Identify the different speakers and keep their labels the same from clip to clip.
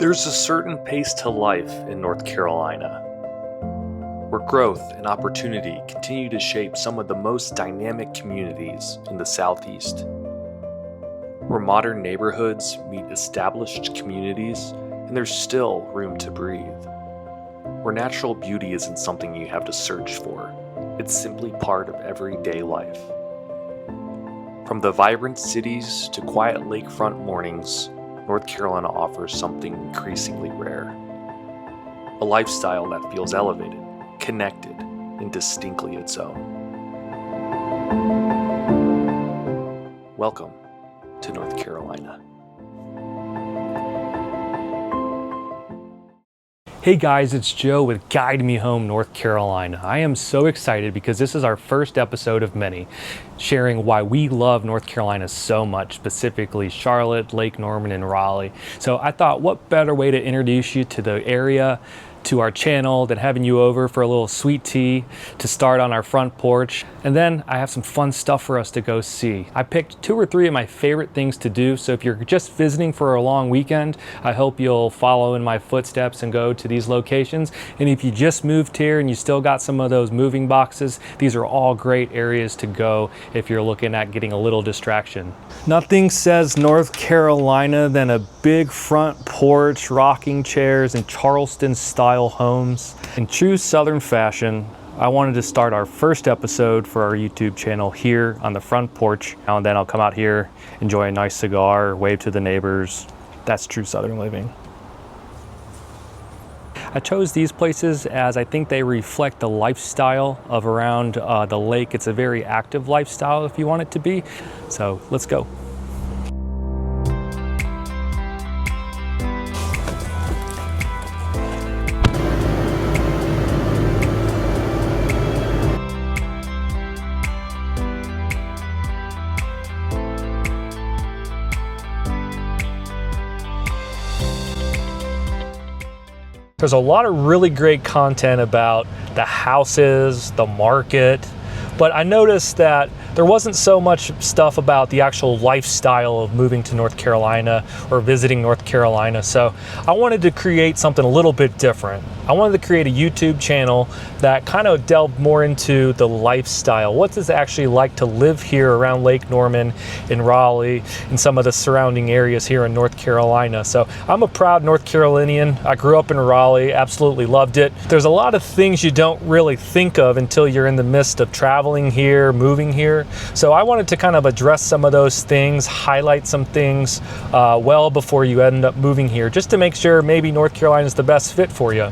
Speaker 1: There's a certain pace to life in North Carolina, where growth and opportunity continue to shape some of the most dynamic communities in the Southeast, where modern neighborhoods meet established communities and there's still room to breathe, where natural beauty isn't something you have to search for, it's simply part of everyday life. From the vibrant cities to quiet lakefront mornings, North Carolina offers something increasingly rare. A lifestyle that feels elevated, connected, and distinctly its own. Welcome to North Carolina.
Speaker 2: Hey guys, it's Joe with Guide Me Home North Carolina. I am so excited because this is our first episode of many, sharing why we love North Carolina so much, specifically Charlotte, Lake Norman, and Raleigh. So I thought, what better way to introduce you to the area, to our channel, than having you over for a little sweet tea to start on our front porch. And then I have some fun stuff for us to go see. I picked 2 or 3 of my favorite things to do, so if you're just visiting for a long weekend, I hope you'll follow in my footsteps and go to these locations. And if you just moved here and you still got some of those moving boxes, these are all great areas to go if you're looking at getting a little distraction. Nothing says North Carolina than a big front porch, rocking chairs, and Charleston style homes. In true Southern fashion, I wanted to start our first episode for our YouTube channel here on the front porch. Now and then I'll come out here, enjoy a nice cigar, wave to the neighbors. That's true Southern living. I chose these places as I think they reflect the lifestyle of around the lake. It's a very active lifestyle if you want it to be. So let's go. There's a lot of really great content about the houses, the market, but I noticed that there wasn't so much stuff about the actual lifestyle of moving to North Carolina or visiting North Carolina. So I wanted to create something a little bit different. I wanted to create a YouTube channel that kind of delved more into the lifestyle. What does it actually like to live here around Lake Norman, in Raleigh, and some of the surrounding areas here in North Carolina? So I'm a proud North Carolinian. I grew up in Raleigh, absolutely loved it. There's a lot of things you don't really think of until you're in the midst of traveling here, moving here. So I wanted to kind of address some of those things, highlight some things well before you end up moving here, just to make sure maybe North Carolina is the best fit for you.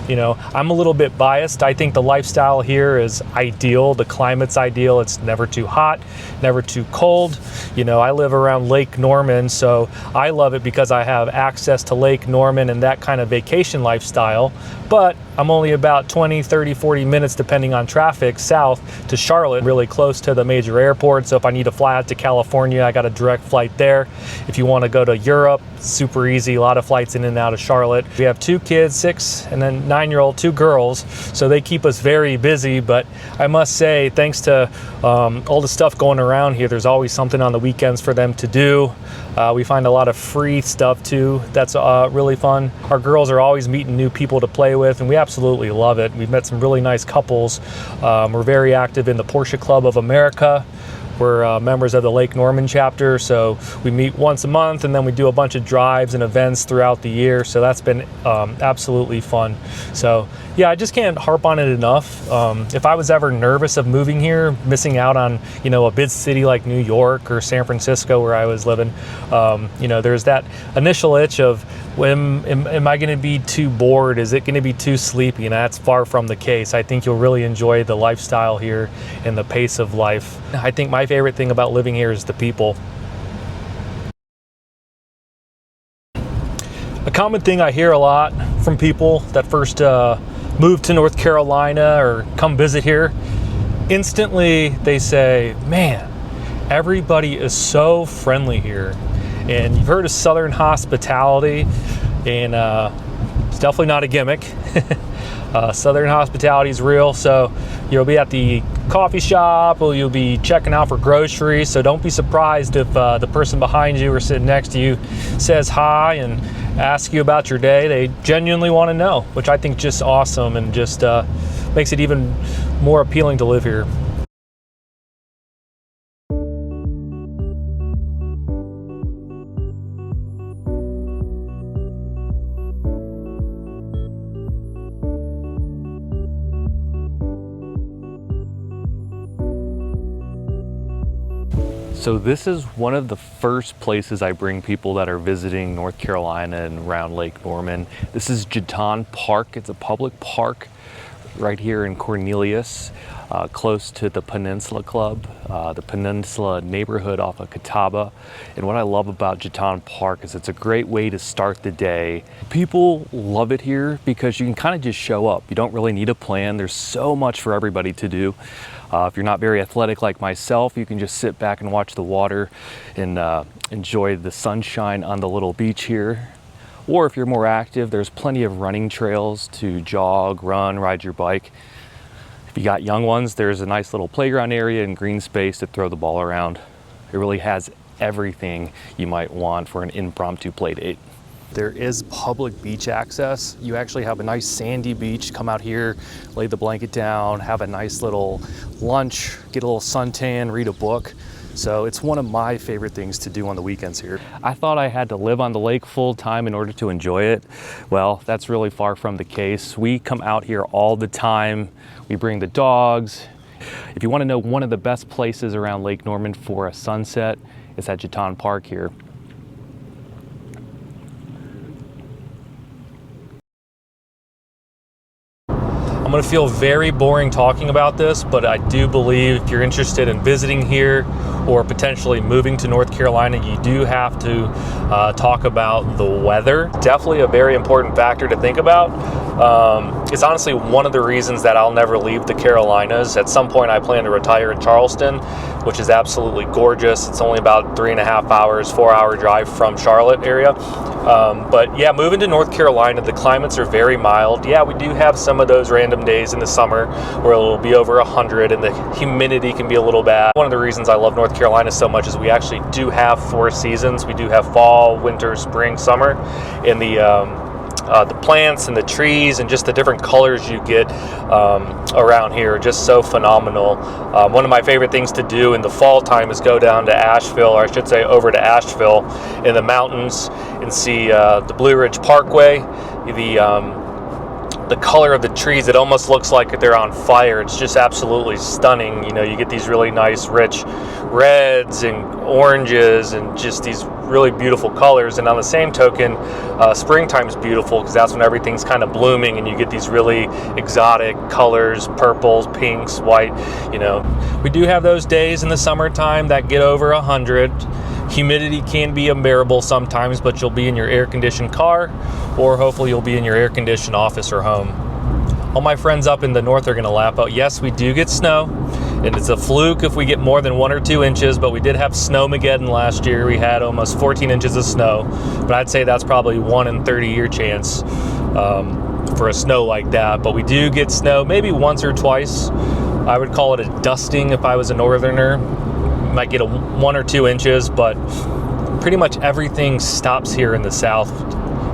Speaker 2: You know, I'm a little bit biased. I think the lifestyle here is ideal. The climate's ideal. It's never too hot, never too cold. You know, I live around Lake Norman, so I love it because I have access to Lake Norman and that kind of vacation lifestyle. But I'm only about 20, 30, 40 minutes, depending on traffic, south to Charlotte, really close to the major airport. So if I need to fly out to California, I got a direct flight there. If you want to go to Europe, super easy, a lot of flights in and out of Charlotte. We have 2 kids, 6 and then 9-year-old, 2 girls, so they keep us very busy. But I must say, thanks to all the stuff going around here, there's always something on the weekends for them to do. We find a lot of free stuff too that's really fun. Our girls are always meeting new people to play with, and we absolutely love it. We've met some really nice couples. We're very active in the Porsche Club of America. We're members of the Lake Norman chapter, so we meet once a month, and then we do a bunch of drives and events throughout the year. So that's been absolutely fun. So yeah, I just can't harp on it enough. If I was ever nervous of moving here, missing out on, you know, a big city like New York or San Francisco where I was living, you know, there's that initial itch of, am I going to be too bored? Is it going to be too sleepy? And that's far from the case. I think you'll really enjoy the lifestyle here and the pace of life. I think my favorite thing about living here is the people. A common thing I hear a lot from people that first move to North Carolina or come visit here, instantly they say, man, everybody is so friendly here. And you've heard of Southern hospitality, and it's definitely not a gimmick. Southern hospitality is real. So you'll be at the coffee shop, or you'll be checking out for groceries. So don't be surprised if the person behind you or sitting next to you says hi and asks you about your day. They genuinely want to know, which I think is just awesome and just makes it even more appealing to live here. So this is one of the first places I bring people that are visiting North Carolina and around Lake Norman. This is Jetton Park. It's a public park right here in Cornelius, close to the Peninsula Club, the Peninsula neighborhood off of Catawba. And what I love about Jetton Park is it's a great way to start the day. People love it here because you can kind of just show up. You don't really need a plan. There's so much for everybody to do. If you're not very athletic like myself, you can just sit back and watch the water and enjoy the sunshine on the little beach here. Or if you're more active, there's plenty of running trails to jog, run, ride your bike. If you got young ones, there's a nice little playground area and green space to throw the ball around. It really has everything you might want for an impromptu play date. There is public beach access. You actually have a nice sandy beach. Come out here, lay the blanket down, have a nice little lunch, get a little suntan, read a book. So it's one of my favorite things to do on the weekends here. I thought I had to live on the lake full time in order to enjoy it. Well, that's really far from the case. We come out here all the time. We bring the dogs. If you want to know one of the best places around Lake Norman for a sunset, it's at Jetton Park here. I'm going to feel very boring talking about this, but I do believe if you're interested in visiting here or potentially moving to North Carolina, you do have to talk about the weather. Definitely a very important factor to think about. It's honestly one of the reasons that I'll never leave the Carolinas. At some point I plan to retire in Charleston, which is absolutely gorgeous. It's only about 3.5 hours, 4-hour drive from Charlotte area. But yeah, moving to North Carolina, the climates are very mild. Yeah, we do have some of those random days in the summer where it'll be over 100 and the humidity can be a little bad. One of the reasons I love North Carolina so much is we actually do have 4 seasons. We do have fall, winter, spring, summer, and the plants and the trees and just the different colors you get around here are just so phenomenal. One of my favorite things to do in the fall time is go down to Asheville, or I should say over to Asheville in the mountains and see the Blue Ridge Parkway. The color of the trees, it almost looks like they're on fire. It's just absolutely stunning. You know, you get these really nice rich reds and oranges and just these really beautiful colors. And on the same token, springtime is beautiful because that's when everything's kind of blooming and you get these really exotic colors, purples, pinks, white. You know, we do have those days in the summertime that get over 100. Humidity can be unbearable sometimes, but you'll be in your air-conditioned car, or hopefully you'll be in your air-conditioned office or home. All my friends up in the north are gonna laugh out. Yes, we do get snow, and it's a fluke if we get more than 1 or 2 inches, but we did have Snowmageddon last year. We had almost 14 inches of snow, but I'd say that's probably 1 in 30-year chance for a snow like that. But we do get snow maybe once or twice. I would call it a dusting if I was a northerner. Might get 1 or 2 inches, but pretty much everything stops here in the south,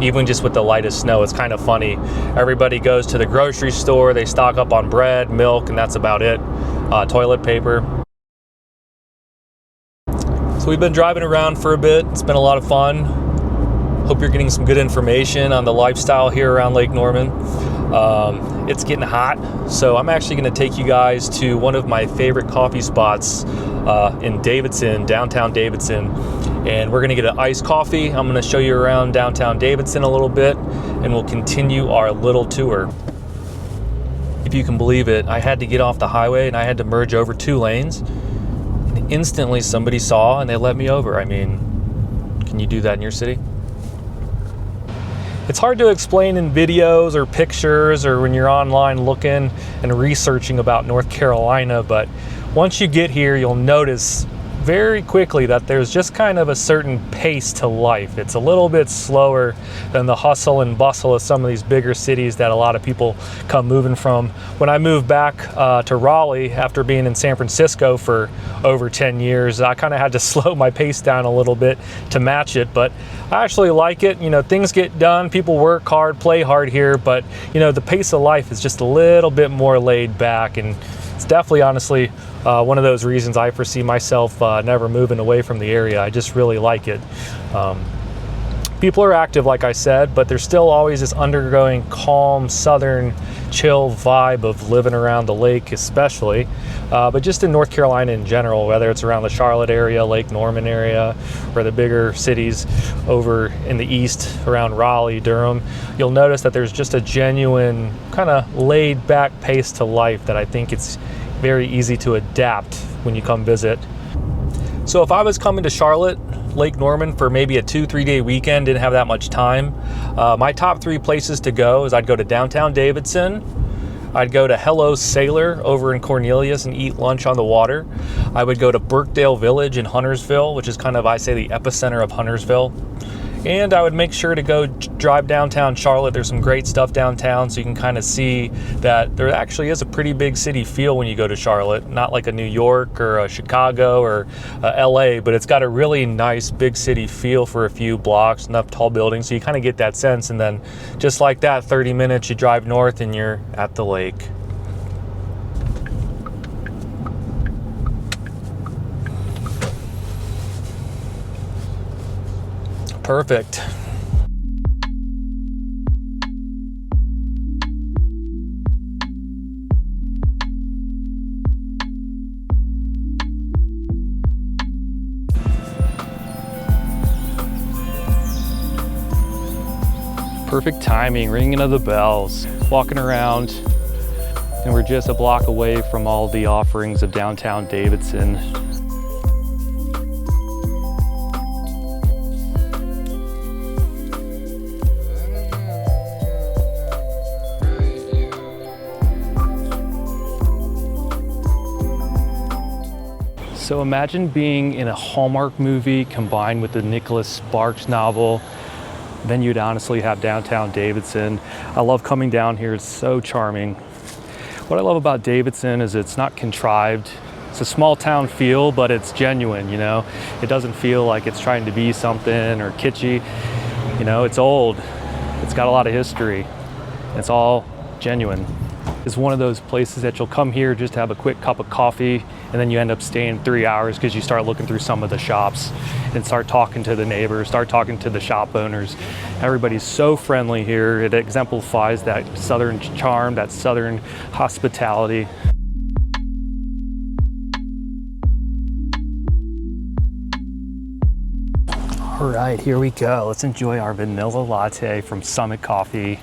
Speaker 2: even just with the lightest snow. It's kind of funny. Everybody goes to the grocery store, they stock up on bread, milk, and that's about it. Toilet paper. So we've been driving around for a bit. It's been a lot of fun. Hope you're getting some good information on the lifestyle here around Lake Norman. It's getting hot, so I'm actually going to take you guys to one of my favorite coffee spots in Davidson, downtown Davidson, and we're going to get an iced coffee. I'm going to show you around downtown Davidson a little bit, and we'll continue our little tour. If you can believe it, I had to get off the highway and I had to merge over 2 lanes, and instantly somebody saw and they let me over. I mean, can you do that in your city? It's hard to explain in videos or pictures or when you're online looking and researching about North Carolina, but once you get here, you'll notice very quickly that there's just kind of a certain pace to life. It's a little bit slower than the hustle and bustle of some of these bigger cities that a lot of people come moving from. When I moved back to Raleigh after being in San Francisco for over 10 years, I kind of had to slow my pace down a little bit to match it, but I actually like it. You know, things get done, people work hard, play hard here, but you know, the pace of life is just a little bit more laid back, and it's definitely, honestly, one of those reasons I foresee myself never moving away from the area. I just really like it. People are active, like I said, but there's still always this undergoing calm, southern, chill vibe of living around the lake, especially. But just in North Carolina in general, whether it's around the Charlotte area, Lake Norman area, or the bigger cities over in the east around Raleigh, Durham, you'll notice that there's just a genuine kind of laid back pace to life that I think it's very easy to adapt when you come visit. So if I was coming to Charlotte, Lake Norman for maybe a 2-3 day weekend, didn't have that much time, my top 3 places to go is I'd go to downtown Davidson, I'd go to Hello Sailor over in Cornelius and eat lunch on the water. I would go to Birkdale Village in Huntersville, which is kind of, I say, the epicenter of Huntersville. And I would make sure to go drive downtown Charlotte. There's some great stuff downtown, so you can kind of see that there actually is a pretty big city feel when you go to Charlotte. Not like a New York or a Chicago or a LA, but it's got a really nice big city feel for a few blocks, enough tall buildings, so you kind of get that sense. And then just like that, 30 minutes, you drive north and you're at the lake. Perfect. Perfect timing, ringing of the bells, walking around, and we're just a block away from all the offerings of downtown Davidson. So imagine being in a Hallmark movie combined with the Nicholas Sparks novel. Then you'd honestly have downtown Davidson. I love coming down here, it's so charming. What I love about Davidson is it's not contrived. It's a small town feel, but it's genuine, you know? It doesn't feel like it's trying to be something or kitschy. You know, it's old, it's got a lot of history. It's all genuine. It's one of those places that you'll come here just to have a quick cup of coffee, and then you end up staying 3 hours because you start looking through some of the shops and start talking to the neighbors, start talking to the shop owners. Everybody's so friendly here. It exemplifies that southern charm, that southern hospitality. All right, here we go. Let's enjoy our vanilla latte from Summit Coffee.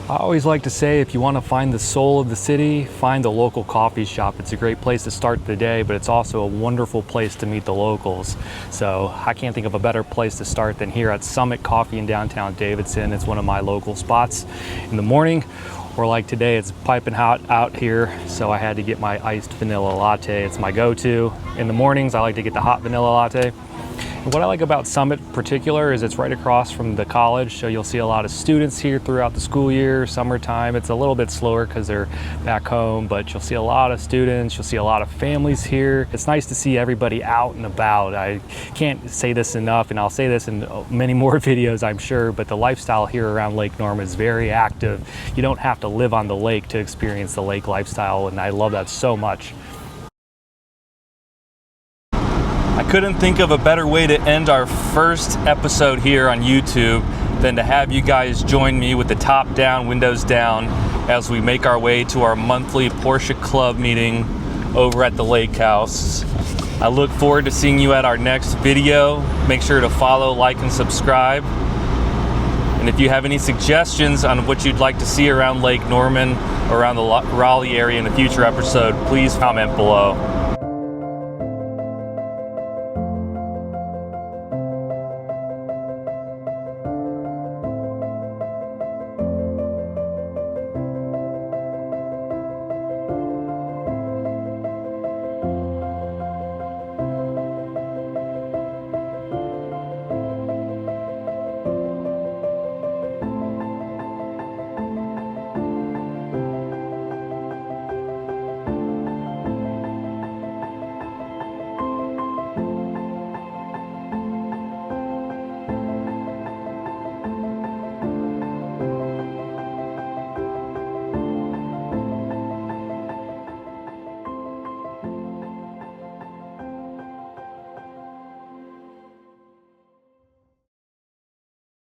Speaker 2: I always like to say, if you want to find the soul of the city, find the local coffee shop. It's a great place to start the day, but it's also a wonderful place to meet the locals. So I can't think of a better place to start than here at Summit Coffee in downtown Davidson. It's one of my local spots in the morning, or like today, it's piping hot out here, so I had to get my iced vanilla latte. It's my go-to. In the mornings, I like to get the hot vanilla latte. What I like about Summit in particular is it's right across from the college, so you'll see a lot of students here throughout the school year. Summertime, it's a little bit slower because they're back home, but you'll see a lot of students, you'll see a lot of families here. It's nice to see everybody out and about. I can't say this enough, and I'll say this in many more videos, I'm sure, but the lifestyle here around Lake Norman is very active. You don't have to live on the lake to experience the lake lifestyle, and I love that so much. I couldn't think of a better way to end our first episode here on YouTube than to have you guys join me with the top down, windows down, as we make our way to our monthly Porsche Club meeting over at the Lake House. I look forward to seeing you at our next video. Make sure to follow, like, and subscribe. And if you have any suggestions on what you'd like to see around Lake Norman or around the Raleigh area in a future episode, please comment below.